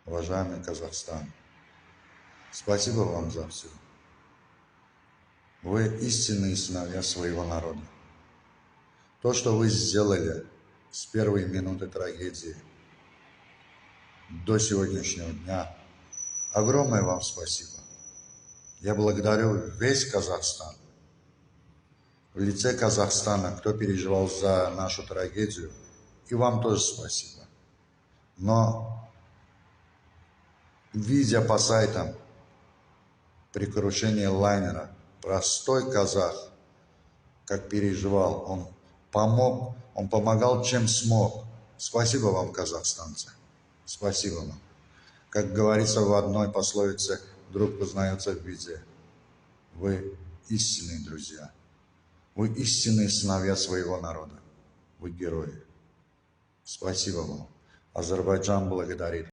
уважаемый Казахстан, спасибо вам за все. Вы истинные сыновья своего народа. То, что вы сделали с первой минуты трагедии до сегодняшнего дня, огромное вам спасибо. Я благодарю весь Казахстан, в лице Казахстана, кто переживал за нашу трагедию, и вам тоже спасибо. Но, видя по сайтам при крушении лайнера, простой казах, как переживал, он помогал, чем смог. Спасибо вам, казахстанцы, спасибо вам. Как говорится в одной пословице, друг познается в беде. Вы истинные друзья, вы истинные сыновья своего народа, вы герои. Спасибо вам. Азербайджан благодарит.